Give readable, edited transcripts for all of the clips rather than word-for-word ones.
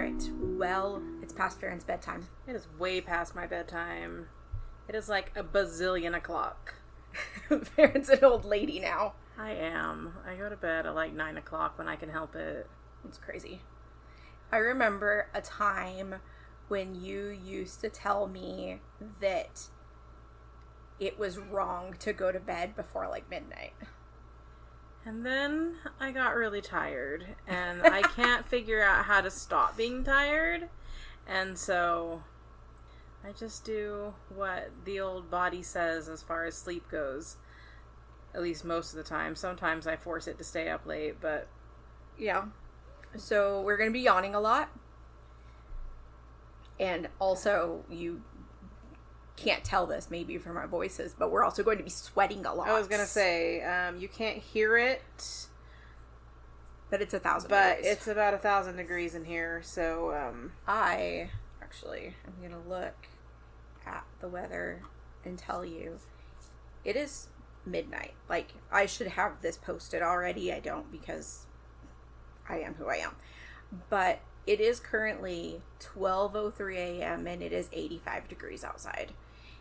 right. Well, it's past Farron's bedtime. It is way past my bedtime. It is like a bazillion o'clock. Farron's an old lady now. I am. I go to bed at like 9 o'clock when I can help it. It's crazy. I remember a time when you used to tell me that it was wrong to go to bed before like midnight. And then I got really tired, and I can't figure out how to stop being tired, and so I just do what the old body says as far as sleep goes, at least most of the time. Sometimes I force it to stay up late, but... Yeah. So we're going to be yawning a lot, and also you can't tell this maybe from our voices, but we're also going to be sweating a lot. I was going to say, you can't hear it, but it's 1,000 but degrees. it's about 1,000 degrees in here, so I actually am going to look at the weather and tell you it is midnight. Like, I should have this posted already. I don't, because I am who I am. But it is currently 12:03 a.m. and it is 85 degrees outside.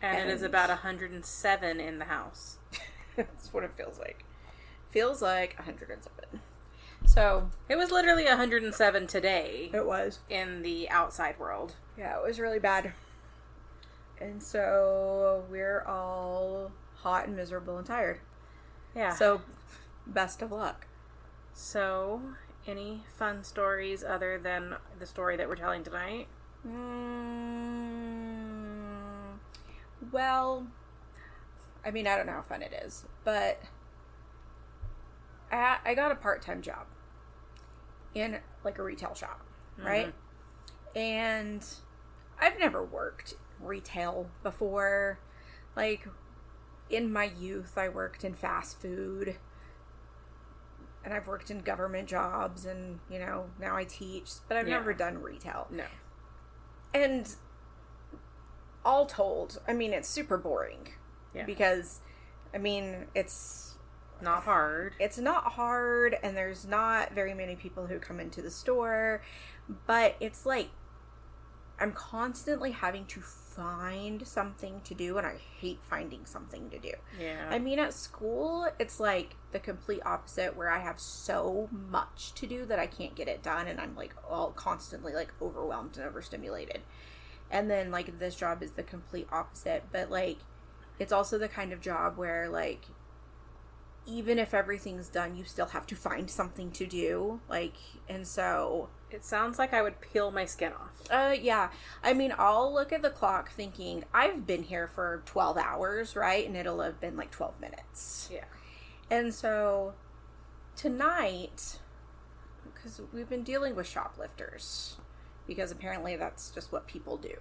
And it is about 107 in the house. That's what it feels like. Feels like 107. So, it was literally 107 today. It was. In the outside world. Yeah, it was really bad. And so, we're all hot and miserable and tired. Yeah. So, best of luck. So, any fun stories other than the story that we're telling tonight? Well, I mean, I don't know how fun it is, but I got a part-time job in, like, a retail shop, right? Mm-hmm. And I've never worked retail before. Like, in my youth, I worked in fast food, and I've worked in government jobs, and, you know, now I teach, but I've never done retail. No. And all told, I mean, it's super boring. Yeah. Because, I mean, it's not hard. It's not hard, and there's not very many people who come into the store, but it's like, I'm constantly having to find something to do, and I hate finding something to do. Yeah. I mean, at school, it's like the complete opposite, where I have so much to do that I can't get it done, and I'm like all constantly like overwhelmed and overstimulated. And then like this job is the complete opposite, but like it's also the kind of job where like even if everything's done, you still have to find something to do. Like, and so it sounds like I would peel my skin off. Yeah. I mean, I'll look at the clock thinking, I've been here for 12 hours, right? And it'll have been like 12 minutes. Yeah. And so, tonight, because we've been dealing with shoplifters, because apparently that's just what people do.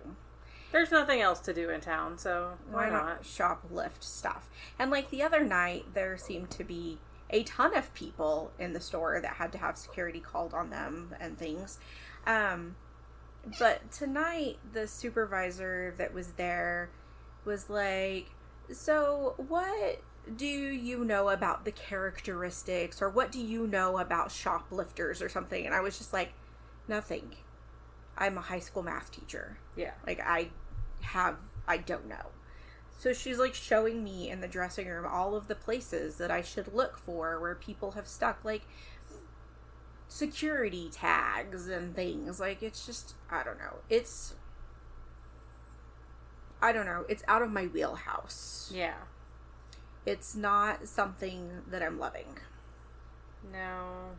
There's nothing else to do in town, so why not? Shoplift stuff. And like the other night, there seemed to be a ton of people in the store that had to have security called on them and things. But tonight, the supervisor that was there was like, so what do you know about the characteristics, or what do you know about shoplifters or something? And I was just like, nothing. I'm a high school math teacher. Yeah. Like, I don't know. So she's like showing me in the dressing room all of the places that I should look for where people have stuck like security tags and things. Like, it's just, I don't know. It's out of my wheelhouse. Yeah. It's not something that I'm loving. No.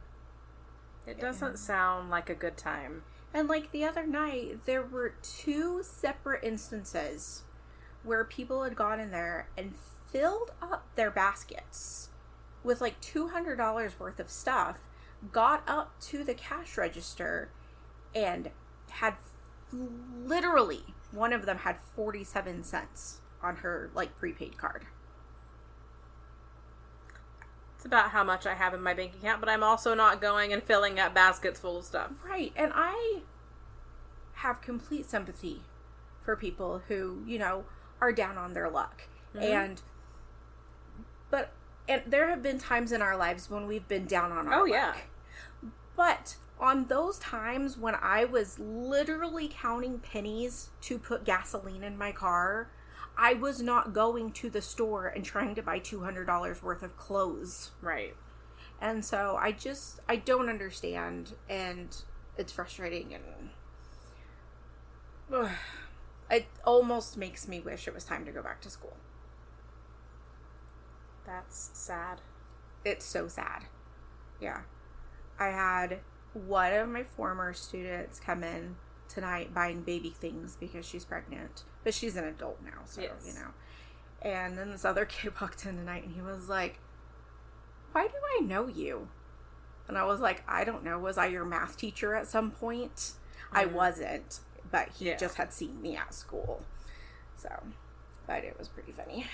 It doesn't sound like a good time. And like the other night, there were 2 separate instances where people had gone in there and filled up their baskets with like $200 worth of stuff, got up to the cash register, and had literally, one of them had 47 cents on her like prepaid card. It's about how much I have in my bank account, but I'm also not going and filling up baskets full of stuff. Right, and I have complete sympathy for people who, you know, are down on their luck. Mm-hmm. And there have been times in our lives when we've been down on our luck. Oh, yeah. But On those times when I was literally counting pennies to put gasoline in my car, I was not going to the store and trying to buy $200 worth of clothes. Right. And so I don't understand, and it's frustrating, and it almost makes me wish it was time to go back to school. That's sad. It's so sad. Yeah. I had one of my former students come in tonight buying baby things because she's pregnant. But she's an adult now, so, yes. you know. And then this other kid walked in tonight and he was like, "Why do I know you?" And I was like, "I don't know. Was I your math teacher at some point?" Mm-hmm. I wasn't, but he just had seen me at school. So, but it was pretty funny.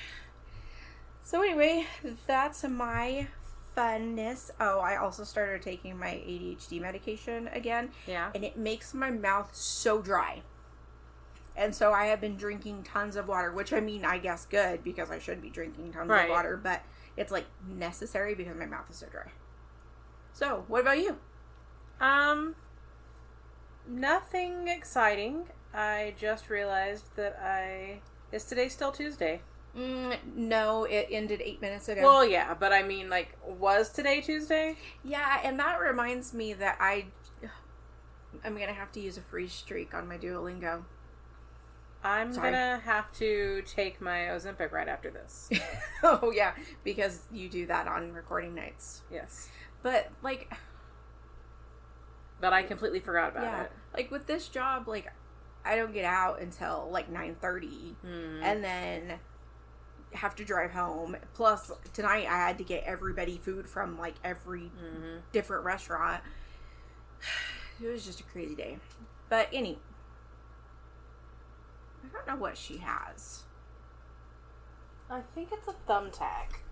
So anyway, that's my funness. Oh, I also started taking my ADHD medication again. Yeah. And it makes my mouth so dry. And so I have been drinking tons of water, which I mean, I guess good because I should be drinking tons of water, but it's like necessary because my mouth is so dry. So, what about you? Nothing exciting. I just realized that is today still Tuesday? No, it ended 8 minutes ago. Well, yeah, but I mean, like, was today Tuesday? Yeah, and that reminds me that I'm going to have to use a freeze streak on my Duolingo. I'm going to have to take my Ozempic right after this. Oh, yeah, because you do that on recording nights. Yes. But, like... But I completely forgot about it. Like, with this job, like, I don't get out until, like, 9:30. And then have to drive home. Plus, tonight I had to get everybody food from, like, every different restaurant. It was just a crazy day. But, anyway. I don't know what she has. I think it's a thumbtack.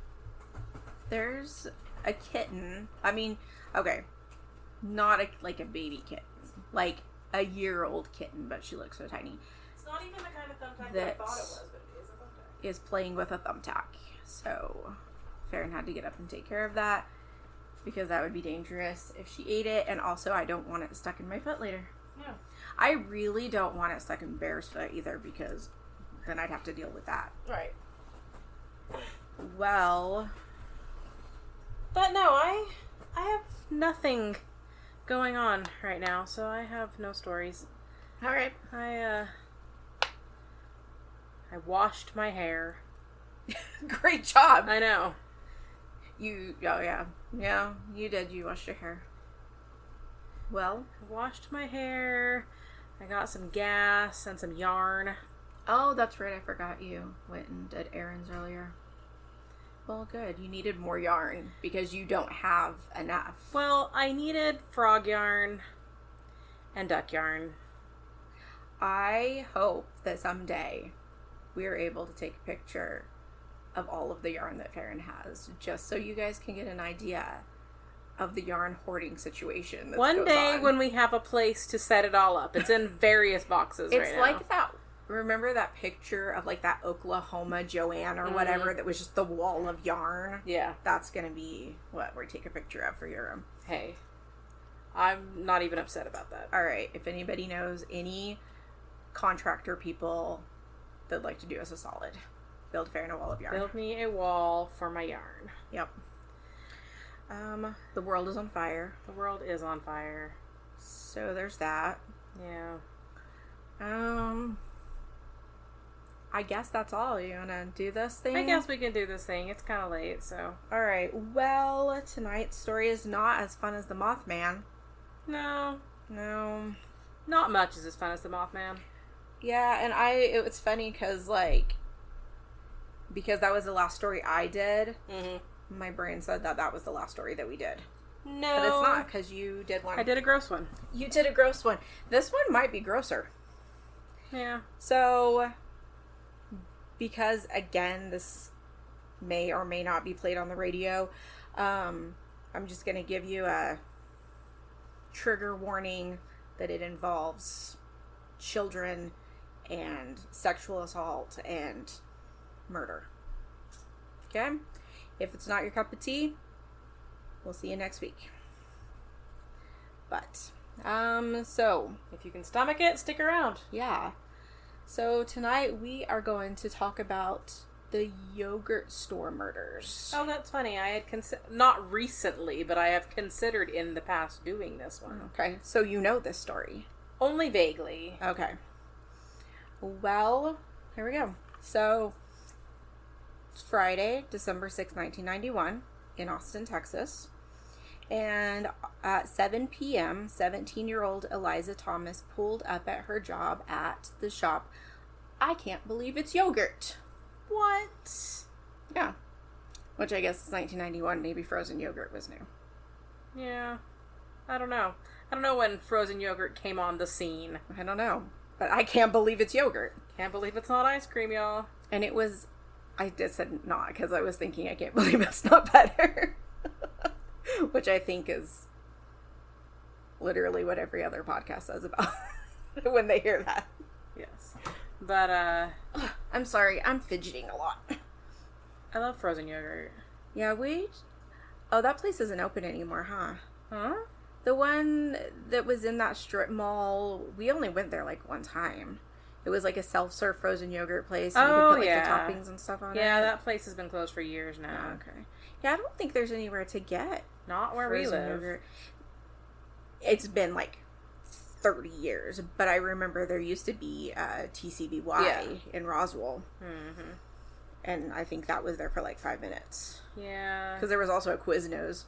There's a kitten. I mean, okay. Not like a baby kitten. Like a year-old kitten, but she looks so tiny. It's not even the kind of thumbtack that I thought it was, but it is a thumbtack. Is playing with a thumbtack. So, Farron had to get up and take care of that. Because that would be dangerous if she ate it. And also, I don't want it stuck in my foot later. Yeah. I really don't want it stuck in Bear's foot either, because then I'd have to deal with that. Right. Well. But no, I have nothing going on right now, so I have no stories. Alright. I washed my hair. Great job. I know. You did. You washed your hair. Well, I washed my hair. I got some gas and some yarn. Oh, that's right. I forgot you went and did errands earlier. Well, good. You needed more yarn because you don't have enough. Well, I needed frog yarn and duck yarn. I hope that someday we're able to take a picture of all of the yarn that Farron has, just so you guys can get an idea of the yarn hoarding situation. One day when we have a place to set it all up. It's in various boxes right now. It's like that. Remember that picture of like that Oklahoma Joanne or whatever that was just the wall of yarn? Yeah. That's going to be what we take a picture of for your room. Hey, I'm not even upset about that. All right. If anybody knows any contractor people that'd like to do us a solid, build Farron a wall of yarn. Build me a wall for my yarn. Yep. The world is on fire. The world is on fire. So there's that. Yeah. I guess that's all. You wanna do this thing? I guess we can do this thing. It's kind of late, so. Alright. Well, tonight's story is not as fun as the Mothman. No. Not much is as fun as the Mothman. Yeah, and it was funny because that was the last story I did. My brain said that was the last story that we did. No. But it's not, because you did one. I did a gross one. You did a gross one. This one might be grosser. Yeah. So, because, again, this may or may not be played on the radio, I'm just going to give you a trigger warning that it involves children and sexual assault and murder. Okay? If it's not your cup of tea, we'll see you next week. But, so, if you can stomach it, stick around. yeah. So tonight we are going to talk about the yogurt store murders. Oh, that's funny. I had not recently, but I have considered in the past doing this one. Okay, so you know this story. Only vaguely. Okay. Well, here we go. So, it's Friday, December 6, 1991, in Austin, Texas. And at 7 p.m., 17-year-old Eliza Thomas pulled up at her job at the shop. I can't believe it's yogurt. What? Yeah. Which I guess is 1991. Maybe frozen yogurt was new. Yeah. I don't know. I don't know when frozen yogurt came on the scene. I don't know. But I can't believe it's yogurt. Can't believe it's not ice cream, y'all. And it was... I just said not because I was thinking I can't believe it's not better. Which I think is literally what every other podcast says about when they hear that. Yes. But, I'm sorry, I'm fidgeting a lot. I love frozen yogurt. Yeah, oh, that place isn't open anymore, huh? Huh? The one that was in that strip mall, we only went there like one time. It was like a self-serve frozen yogurt place. And you could put like the toppings and stuff on it. Yeah, that place has been closed for years now. Oh, okay. Yeah, I don't think there's anywhere to get not where we live. Yogurt. It's been like 30 years, but I remember there used to be TCBY in Roswell. Mm-hmm. And I think that was there for like 5 minutes. Yeah. Because there was also a Quiznos.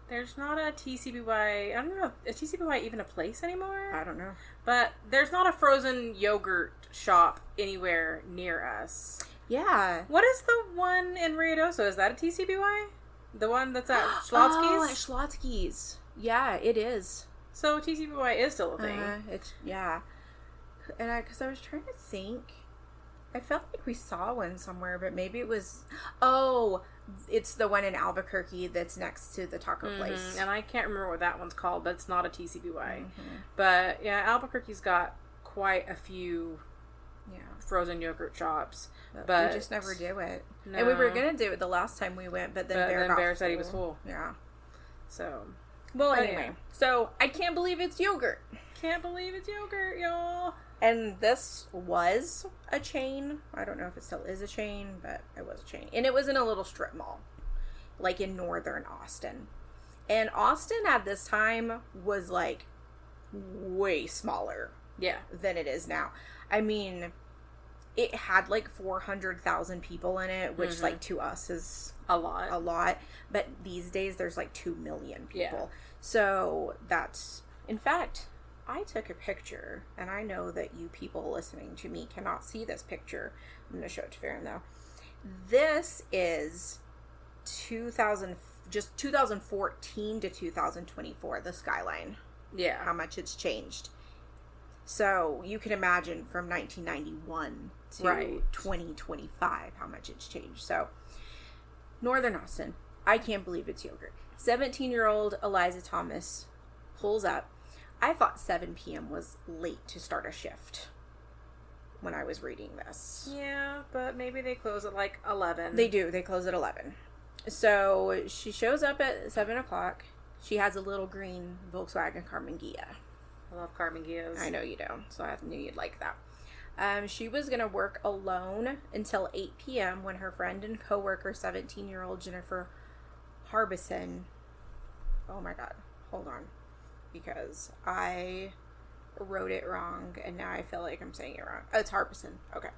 There's not a TCBY. I don't know. Is TCBY even a place anymore? I don't know. But there's not a frozen yogurt shop anywhere near us. Yeah. What is the one in Ruidoso? Is that a TCBY? The one that's at Schlotsky's? Oh, at Schlotsky's. Yeah, it is. So TCBY is still a thing. Yeah. And because I was trying to think. I felt like we saw one somewhere, but maybe it was... Oh, it's the one in Albuquerque that's next to the taco place. And I can't remember what that one's called, but it's not a TCBY. Mm-hmm. But, yeah, Albuquerque's got quite a few frozen yogurt shops. But we just never do it. No. And we were going to do it the last time we went, but then Bear said he was full. Yeah. So... Well, anyway. So, I can't believe it's yogurt. Can't believe it's yogurt, y'all. And this was a chain. I don't know if it still is a chain, but it was a chain. And it was in a little strip mall, like in northern Austin. And Austin at this time was like way smaller than it is now. I mean, it had like 400,000 people in it, which like to us is a lot. But these days there's like 2 million people. Yeah. So that's, in fact... I took a picture, and I know that you people listening to me cannot see this picture. I'm going to show it to Farron, though. This is 2014 to 2024, the skyline. Yeah. How much it's changed. So, you can imagine from 1991 to 2025 how much it's changed. So, Northern Austin. I can't believe it's yogurt. 17-year-old Eliza Thomas pulls up. I thought 7 p.m. was late to start a shift when I was reading this. Yeah, but maybe they close at like 11. They do. They close at 11. So she shows up at 7 o'clock. She has a little green Volkswagen Carmen Ghia. I love Carmen Ghias. I know you do. So I knew you'd like that. She was going to work alone until 8 p.m. when her friend and coworker, 17-year-old Jennifer Harbison... Oh my God. Hold on. Because I wrote it wrong, and now I feel like I'm saying it wrong. Oh, it's Harbison. Okay.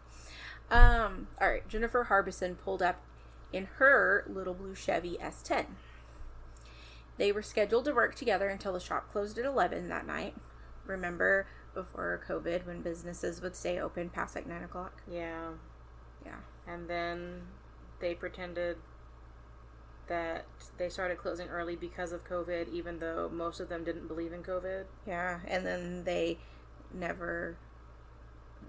All right. Jennifer Harbison pulled up in her little blue Chevy S10. They were scheduled to work together until the shop closed at 11 that night. Remember before COVID when businesses would stay open past like 9 o'clock? Yeah. Yeah. And then they pretended that they started closing early because of COVID, even though most of them didn't believe in COVID. Yeah, and then they never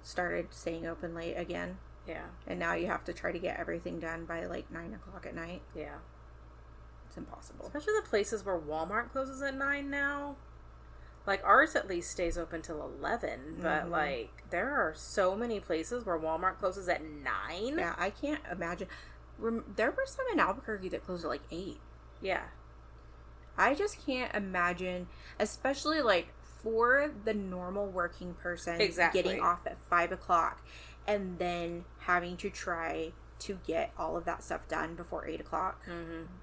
started staying open late again. Yeah. And now you have to try to get everything done by like 9 o'clock at night. Yeah. It's impossible. Especially the places where Walmart closes at 9 now. Like, ours at least stays open till 11, but, like, there are so many places where Walmart closes at 9. Yeah, I can't imagine... There were some in Albuquerque that closed at like 8. Yeah. I just can't imagine, especially, like, for the normal working person getting off at 5 o'clock and then having to try to get all of that stuff done before 8 o'clock,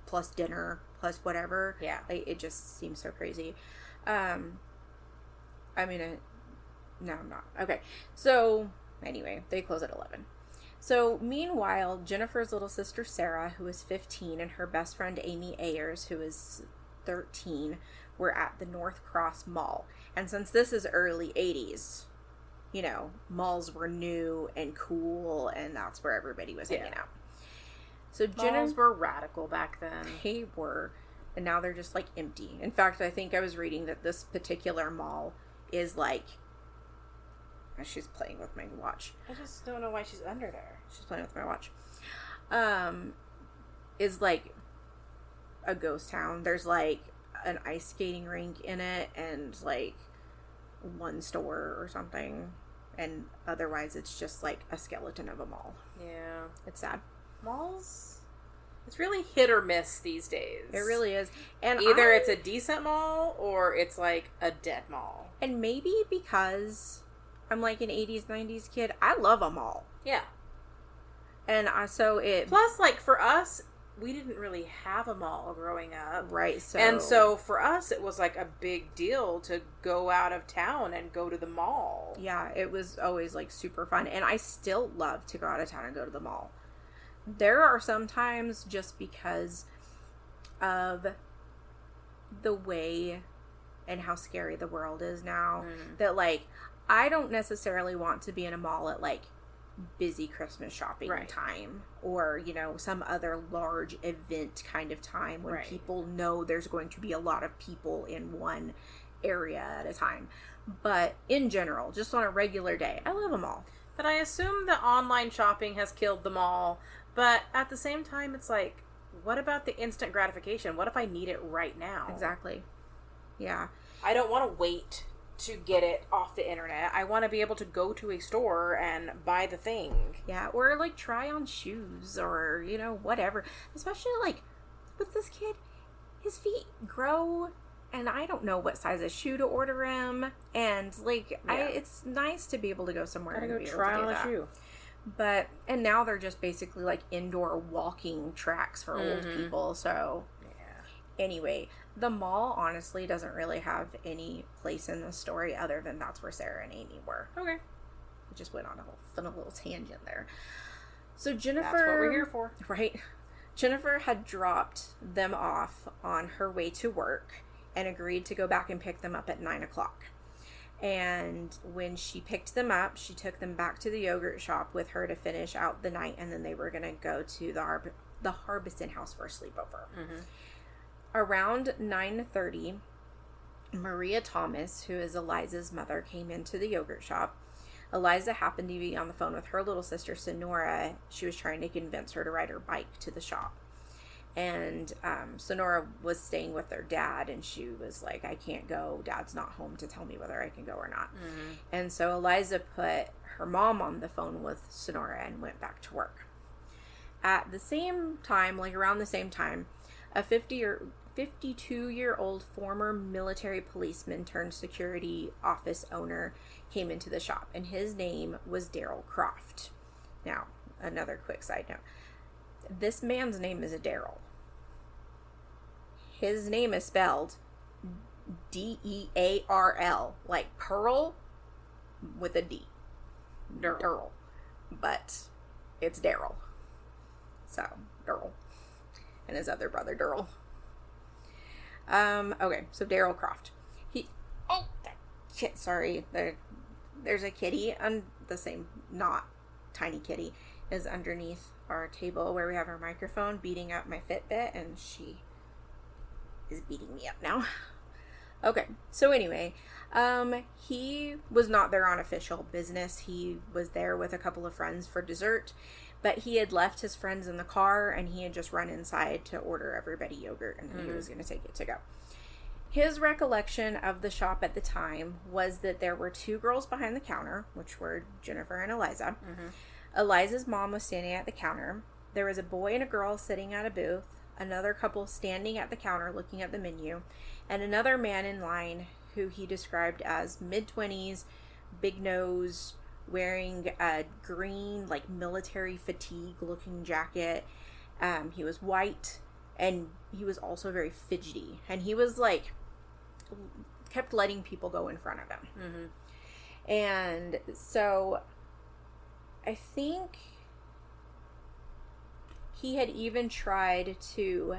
plus dinner, plus whatever. Yeah. Like, it just seems so crazy. No, I'm not. Okay. So, anyway, they close at 11. So, meanwhile, Jennifer's little sister, Sarah, who is 15, and her best friend, Amy Ayers, who is 13, were at the North Cross Mall. And since this is early 80s, you know, malls were new and cool, and that's where everybody was hanging out. So, malls were radical back then. They were. And now they're just, like, empty. In fact, I think I was reading that this particular mall is, like... She's playing with my watch. I just don't know why she's under there. She's playing with my watch. Is, like, a ghost town. There's, like, an ice skating rink in it and, like, one store or something. And otherwise, it's just, like, a skeleton of a mall. Yeah. It's sad. Malls... It's really hit or miss these days. It really is. And either it's a decent mall or it's like a dead mall. And maybe because I'm like an 80s, 90s kid, I love a mall. Yeah. And plus, like, for us, we didn't really have a mall growing up. Right. So for us, it was like a big deal to go out of town and go to the mall. Yeah, it was always like super fun. And I still love to go out of town and go to the mall. There are some times, just because of the way and how scary the world is now, that, like, I don't necessarily want to be in a mall at, like, busy Christmas shopping time, or, you know, some other large event kind of time when people know there's going to be a lot of people in one area at a time. But in general, just on a regular day, I love a mall. But I assume that online shopping has killed the mall. But at the same time, it's like, what about the instant gratification? What if I need it right now? Exactly. Yeah. I don't want to wait to get it off the internet. I want to be able to go to a store and buy the thing. Yeah, or, like, try on shoes or, you know, whatever. Especially, like, with this kid, his feet grow, and I don't know what size of shoe to order him. And, like, it's nice to be able to go somewhere and go be try able to on do a that. shoe. But, and now they're just basically, like, indoor walking tracks for old people, so... Yeah. Anyway, the mall, honestly, doesn't really have any place in the story other than that's where Sarah and Amy were. Okay. We just went on a little tangent there. So Jennifer... That's what we're here for. Right. Jennifer had dropped them off on her way to work and agreed to go back and pick them up at 9 o'clock. And when she picked them up, she took them back to the yogurt shop with her to finish out the night, and then they were going to go to the Harbison house for a sleepover. Around 9:30, Maria Thomas, who is Eliza's mother, came into the yogurt shop. Eliza happened to be on the phone with her little sister, Sonora. She was trying to convince her to ride her bike to the shop. And Sonora was staying with their dad, and she was like, I can't go. Dad's not home to tell me whether I can go or not. And so Eliza put her mom on the phone with Sonora and went back to work. At the same time, like around the same time, a 52-year-old former military policeman turned security office owner came into the shop, and his name was Daryl Croft. Now, another quick side note. This man's name is Daryl. His name is spelled D-E-A-R-L, like Pearl with a D. Daryl. But it's Daryl. So, Daryl. And his other brother, Daryl. Okay, so Daryl Croft. Sorry. There's a kitty, the same, not tiny kitty, is underneath our table where we have our microphone, beating up my Fitbit, and she is beating me up now. Okay, so anyway, he was not there on official business. He was there with a couple of friends for dessert, but he had left his friends in the car, and he had just run inside to order everybody yogurt, and he was going to take it to go. His recollection of the shop at the time was that there were two girls behind the counter, which were Jennifer and Eliza. Eliza's mom was standing at the counter. There was a boy and a girl sitting at a booth. another couple standing at the counter looking at the menu, and another man in line who he described as mid-20s, big nose, wearing a green, like, military fatigue-looking jacket. He was white, and he was also very fidgety. And he was, like, kept letting people go in front of him. Mm-hmm. And so I think he had even tried to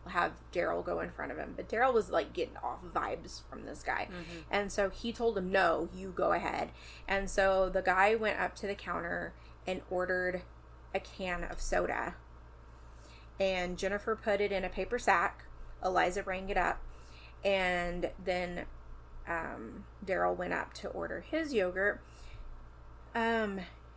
have Daryl go in front of him, but Daryl was like getting off vibes from this guy. Mm-hmm. And so he told him, no, you go ahead. And so the guy went up to the counter and ordered a can of soda, and Jennifer put it in a paper sack. Eliza rang it up, and then Daryl went up to order his yogurt.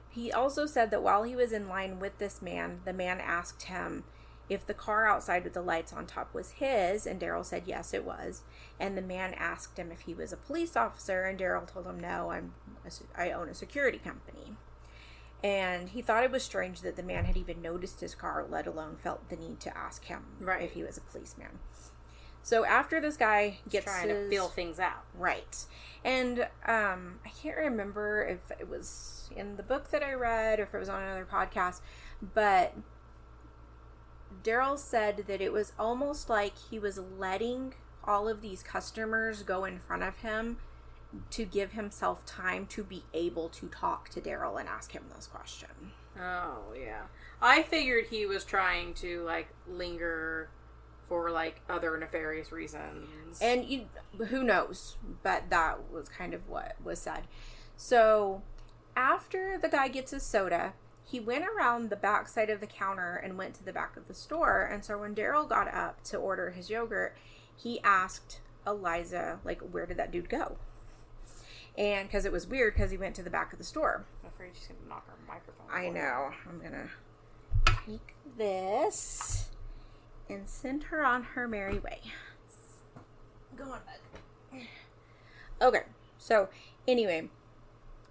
He also said that while he was in line with this man, the man asked him if the car outside with the lights on top was his, and Daryl said yes, it was. And the man asked him if he was a police officer, and Daryl told him, no, I own a security company. And he thought it was strange that the man had even noticed his car, let alone felt the need to ask him if he was a policeman. So after this guy gets trying to feel things out. Right. And I can't remember if it was in the book that I read or if it was on another podcast, but Daryl said that it was almost like he was letting all of these customers go in front of him to give himself time to be able to talk to Daryl and ask him those questions. Oh, yeah. I figured he was trying to, like, linger for, like, other nefarious reasons. And who knows? But that was kind of what was said. So, after the guy gets his soda, he went around the back side of the counter and went to the back of the store. And so when Daryl got up to order his yogurt, he asked Eliza, like, where did that dude go? And because it was weird because he went to the back of the store. I'm afraid she's going to knock her microphone. I know. I'm going to take this and send her on her merry way. Go on, bud. Okay. So, anyway,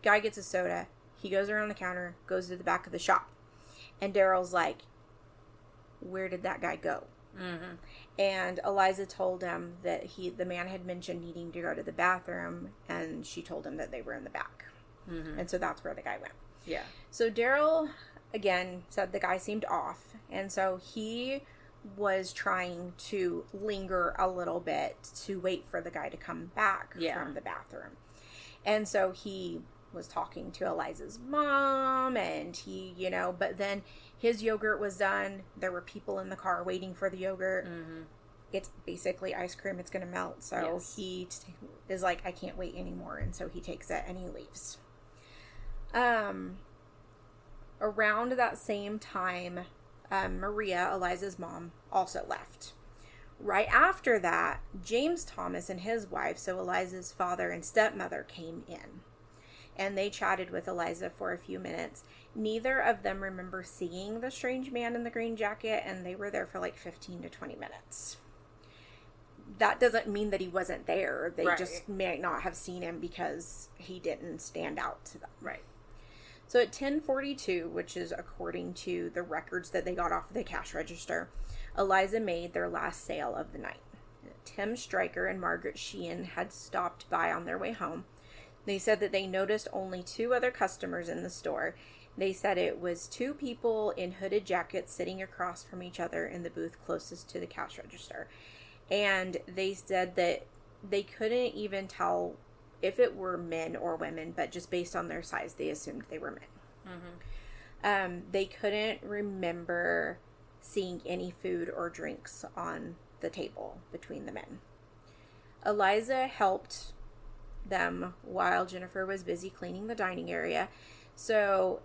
guy gets a soda. He goes around the counter, goes to the back of the shop. And Daryl's like, where did that guy go? Mm-hmm. And Eliza told him that the man had mentioned needing to go to the bathroom, and she told him that they were in the back. Mm-hmm. And so that's where the guy went. Yeah. So Daryl, again, said the guy seemed off, and so he was trying to linger a little bit to wait for the guy to come back from the bathroom. And so he was talking to Eliza's mom, and he, but then his yogurt was done. There were people in the car waiting for the yogurt. Mm-hmm. It's basically ice cream. It's going to melt. So he is like, I can't wait anymore. And so he takes it and he leaves. Around that same time, Maria, Eliza's mom, also left. Right after that, James Thomas and his wife, so Eliza's father and stepmother, came in. And they chatted with Eliza for a few minutes. Neither of them remember seeing the strange man in the green jacket, and they were there for like 15 to 20 minutes. That doesn't mean that he wasn't there. They just may not have seen him because he didn't stand out to them. Right. So at 10:42, which is according to the records that they got off of the cash register, Eliza made their last sale of the night. Tim Stryker and Margaret Sheehan had stopped by on their way home. They said that they noticed only 2 other customers in the store. They said it was 2 people in hooded jackets sitting across from each other in the booth closest to the cash register. And they said that they couldn't even tell if it were men or women, but just based on their size, they assumed they were men. Mm-hmm. They couldn't remember seeing any food or drinks on the table between the men. Eliza helped them while Jennifer was busy cleaning the dining area. So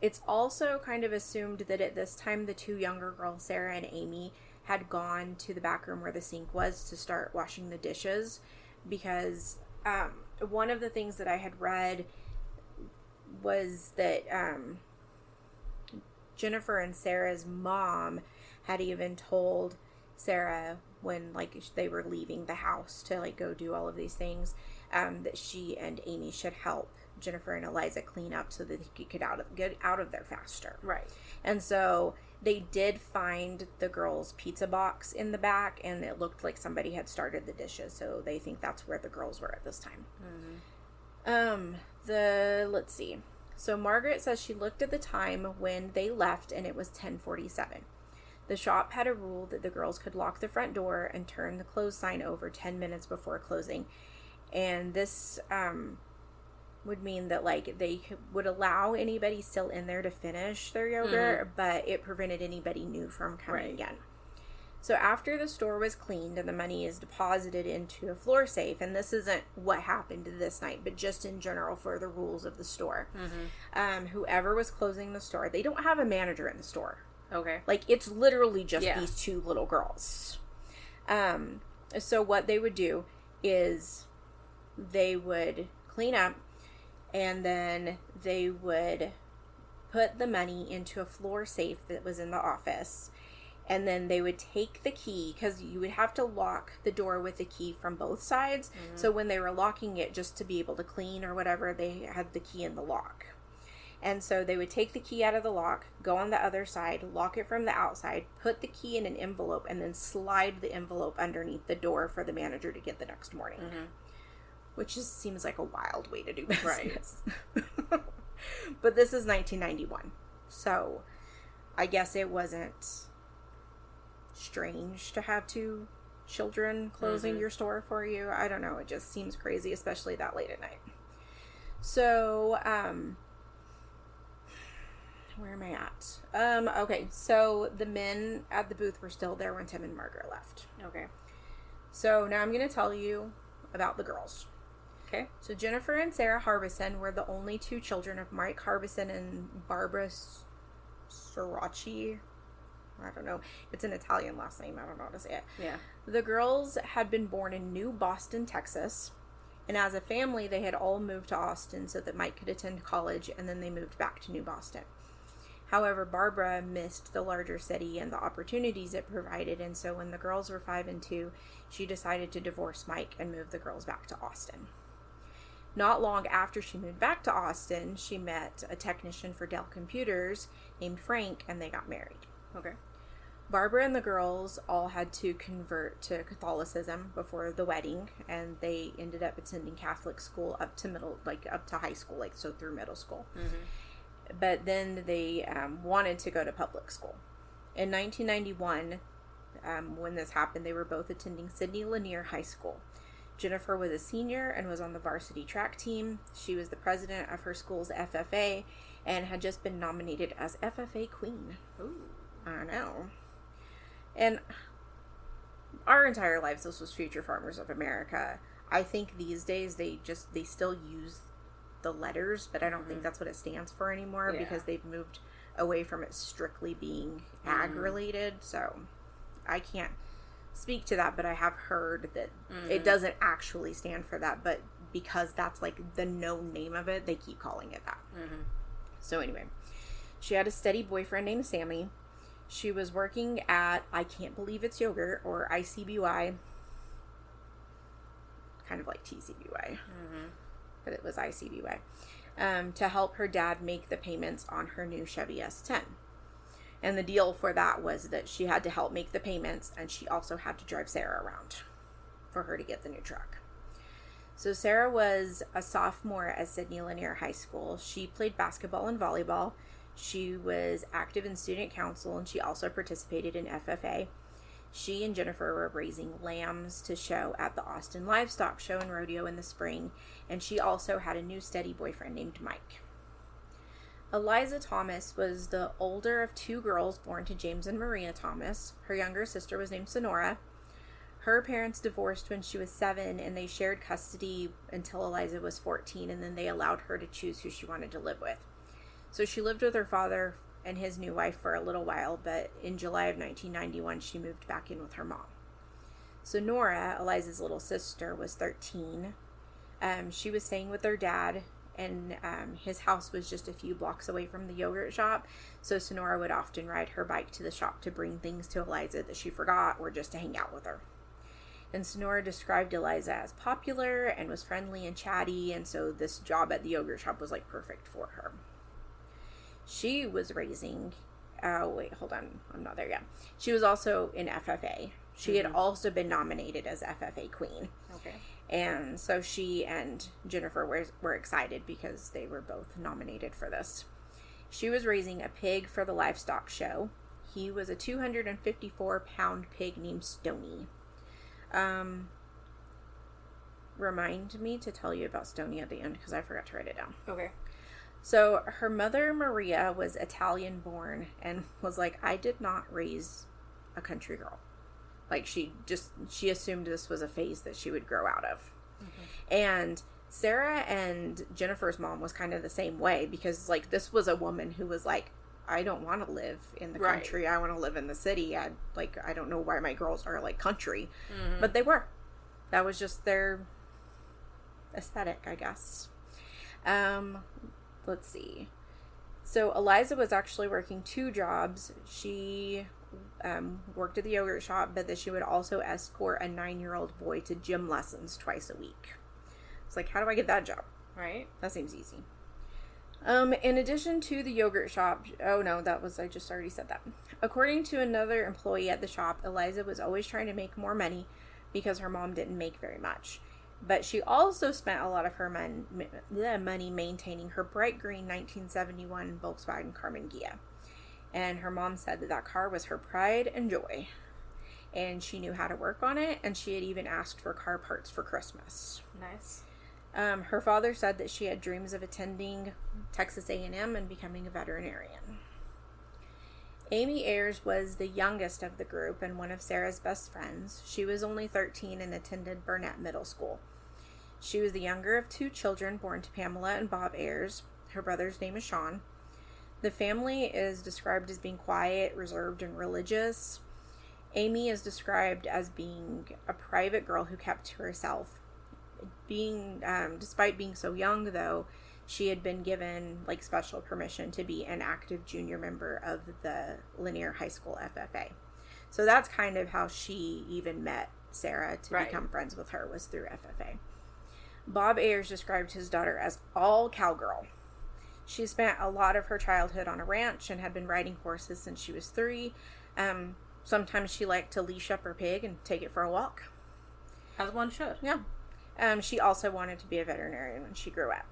it's also kind of assumed that at this time the 2 younger girls, Sarah and Amy, had gone to the back room where the sink was to start washing the dishes, because one of the things that I had read was that Jennifer and Sarah's mom had even told Sarah when, like, they were leaving the house to, like, go do all of these things, that she and Amy should help Jennifer and Eliza clean up so that they could get out of there faster. Right. And so they did find the girls' pizza box in the back, and it looked like somebody had started the dishes, so they think that's where the girls were at this time. Let's see. So Margaret says she looked at the time when they left, and it was 10:47. The shop had a rule that the girls could lock the front door and turn the close sign over 10 minutes before closing. And this would mean that, like, they would allow anybody still in there to finish their yogurt, but it prevented anybody new from coming in. So after the store was cleaned and the money is deposited into a floor safe, and this isn't what happened this night, but just in general for the rules of the store, whoever was closing the store, they don't have a manager in the store. Okay. Like, it's literally just these two little girls. So what they would do is they would clean up, and then they would put the money into a floor safe that was in the office. And then they would take the key, because you would have to lock the door with the key from both sides. So when they were locking it, just to be able to clean or whatever, they had the key in the lock. And so they would take the key out of the lock, go on the other side, lock it from the outside, put the key in an envelope, and then slide the envelope underneath the door for the manager to get the next morning. Which just seems like a wild way to do business. Right. But this is 1991. So I guess it wasn't strange to have two children closing your store for you. I don't know. It just seems crazy, especially that late at night. So, where am I at? Okay, so the men at the booth were still there when Tim and Margaret left. Okay. So now I'm going to tell you about the girls. Okay. So Jennifer and Sarah Harbison were the only two children of Mike Harbison and Barbara Soracci. I don't know. It's an Italian last name. I don't know how to say it. Yeah. The girls had been born in New Boston, Texas. And as a family, they had all moved to Austin so that Mike could attend college, and then they moved back to New Boston. However, Barbara missed the larger city and the opportunities it provided, and so when the girls were 5 and 2, she decided to divorce Mike and move the girls back to Austin. Not long after she moved back to Austin, she met a technician for Dell Computers named Frank, and they got married. Okay. Barbara and the girls all had to convert to Catholicism before the wedding, and they ended up attending Catholic school up to high school, so through middle school. But then they wanted to go to public school. In 1991, when this happened, they were both attending Sidney Lanier High School. Jennifer was a senior and was on the varsity track team. She was the president of her school's FFA and had just been nominated as FFA Queen. Ooh. I know. And our entire lives, this was Future Farmers of America. I think these days they still use the letters, but I don't think that's what it stands for anymore because they've moved away from it strictly being ag related. So I can't speak to that, but I have heard that it doesn't actually stand for that, but because that's like the known name of it, they keep calling it that. So anyway, she had a steady boyfriend named Sammy. She was working at I Can't Believe It's Yogurt, or ICBY, kind of like TCBY, but it was ICBY, to help her dad make the payments on her new Chevy S10. And the deal for that was that she had to help make the payments, and she also had to drive Sarah around for her to get the new truck. So Sarah was a sophomore at Sidney Lanier High School. She played basketball and volleyball. She was active in student council, and she also participated in FFA. She and Jennifer were raising lambs to show at the Austin Livestock Show and Rodeo in the spring, and she also had a new steady boyfriend named Mike. Eliza Thomas was the older of two girls born to James and Maria Thomas. Her younger sister was named Sonora. Her parents divorced when she was 7, and they shared custody until Eliza was 14, and then they allowed her to choose who she wanted to live with. So she lived with her father and his new wife for a little while, but in July of 1991, she moved back in with her mom. So Nora, Eliza's little sister, was 13. She was staying with their dad, and his house was just a few blocks away from the yogurt shop, so Sonora would often ride her bike to the shop to bring things to Eliza that she forgot or just to hang out with her. And Sonora described Eliza as popular and was friendly and chatty, and so this job at the yogurt shop was, like, perfect for her. She was raising... wait, hold on. I'm not there yet. She was also in FFA. She had also been nominated as FFA Queen. Okay. And so she and Jennifer were excited because they were both nominated for this. She was raising a pig for the livestock show. He was a 254-pound pig named Stony. Remind me to tell you about Stony at the end because I forgot to write it down. Okay. So her mother, Maria, was Italian-born and was like, I did not raise a country girl. Like, she assumed this was a phase that she would grow out of. Mm-hmm. And Sarah and Jennifer's mom was kind of the same way because, like, this was a woman who was like, I don't want to live in the country. I want to live in the city. I don't know why my girls are, like, country. Mm-hmm. But they were. That was just their aesthetic, I guess. Let's see. So Eliza was actually working 2 jobs. She worked at the yogurt shop, but that she would also escort a 9-year-old boy to gym lessons twice a week. It's like, how do I get that job? Right. That seems easy. In addition to the yogurt shop, I just already said that. According to another employee at the shop, Eliza was always trying to make more money because her mom didn't make very much. But she also spent a lot of her money maintaining her bright green 1971 Volkswagen Carmen Ghia. And her mom said that car was her pride and joy. And she knew how to work on it, and she had even asked for car parts for Christmas. Nice. Her father said that she had dreams of attending Texas A&M and becoming a veterinarian. Amy Ayers was the youngest of the group and one of Sarah's best friends. She was only 13 and attended Burnett Middle School. She was the younger of 2 children born to Pamela and Bob Ayers. Her brother's name is Sean. The family is described as being quiet, reserved, and religious. Amy is described as being a private girl who kept to herself. Despite being so young, though, she had been given, like, special permission to be an active junior member of the Lanier High School FFA. So that's kind of how she even met Sarah to become friends with her, was through FFA. Bob Ayers described his daughter as all cowgirl. She spent a lot of her childhood on a ranch and had been riding horses since she was 3. Sometimes she liked to leash up her pig and take it for a walk. As one should. Yeah. She also wanted to be a veterinarian when she grew up.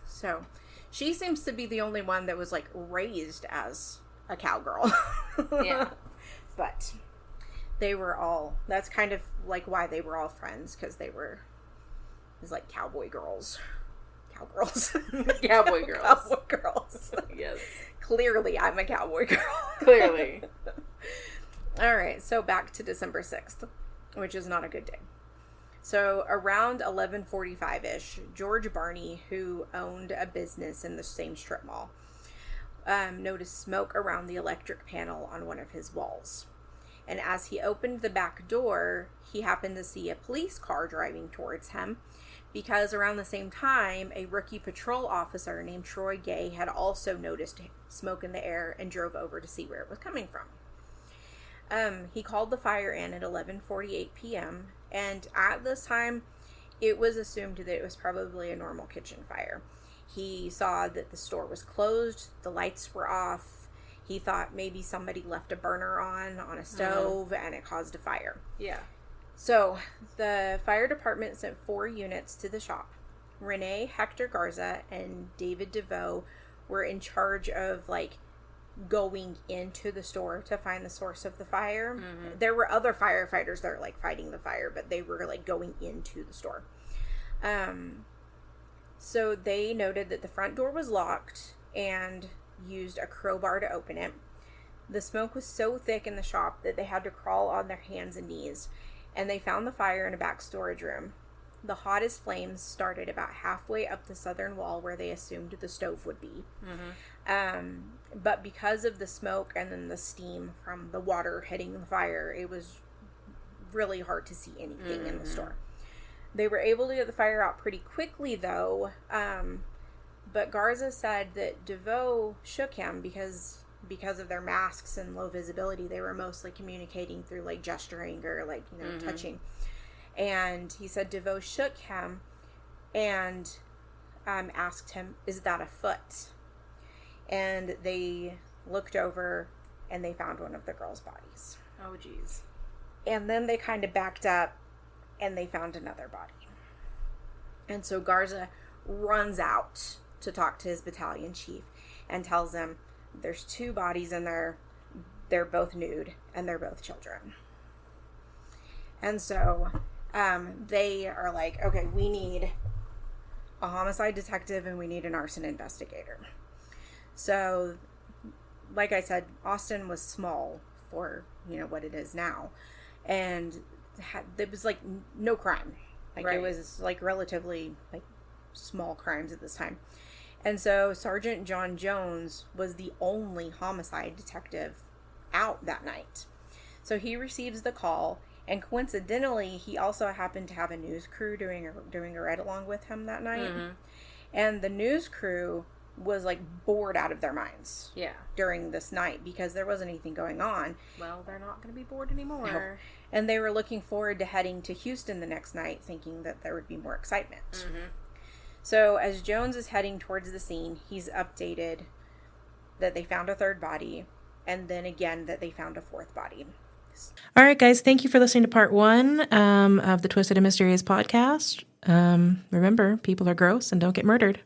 So, she seems to be the only one that was, like, raised as a cowgirl. Yeah. But they were all, that's kind of, like, why they were all friends, because it was like cowboy girls. Cowgirls. Cowboy girls. Cowboy girls. Yes. Clearly, I'm a cowboy girl. Clearly. All right, so back to December 6th, which is not a good day. So around 11:45-ish, George Barney, who owned a business in the same strip mall, noticed smoke around the electric panel on one of his walls. And as he opened the back door, he happened to see a police car driving towards him, because around the same time, a rookie patrol officer named Troy Gay had also noticed smoke in the air and drove over to see where it was coming from. He called the fire in at 11:48 p.m., and at this time, it was assumed that it was probably a normal kitchen fire. He saw that the store was closed, the lights were off. He thought maybe somebody left a burner on a stove, and it caused a fire. Yeah. So, the fire department sent 4 units to the shop. Renee, Hector Garza, and David DeVoe were in charge of, like, going into the store to find the source of the fire. Mm-hmm. There were other firefighters that were, like, fighting the fire, but they were, like, going into the store. So they noted that the front door was locked and used a crowbar to open it. The smoke was so thick in the shop that they had to crawl on their hands and knees, and they found the fire in a back storage room. The hottest flames started about halfway up the southern wall where they assumed the stove would be. Mm-hmm. But because of the smoke and then the steam from the water hitting the fire, it was really hard to see anything in the store. They were able to get the fire out pretty quickly, though, but Garza said that DeVoe shook him because of their masks and low visibility. They were mostly communicating through, like, gesturing or, like, touching. And he said DeVoe shook him and asked him, "Is that a foot?" And they looked over and they found one of the girls' bodies. Oh, geez. And then they kind of backed up and they found another body. And so Garza runs out to talk to his battalion chief and tells him there's 2 bodies in there. They're both nude and they're both children. And so they are like, okay, we need a homicide detective and we need an arson investigator. So, like I said, Austin was small for, what it is now. And there was, like, no crime. Like, right. It was, like, relatively, like, small crimes at this time. And so Sergeant John Jones was the only homicide detective out that night. So he receives the call, and coincidentally, he also happened to have a news crew doing a ride-along with him that night. Mm-hmm. And the news crew was, like, bored out of their minds during this night because there wasn't anything going on. Well, they're not going to be bored anymore. No. And they were looking forward to heading to Houston the next night, thinking that there would be more excitement. Mm-hmm. So as Jones is heading towards the scene, he's updated that they found a 3rd body, and then again that they found a 4th body. All right, guys, thank you for listening to part 1 of the Twisted and Mysterious podcast. Remember, people are gross and don't get murdered.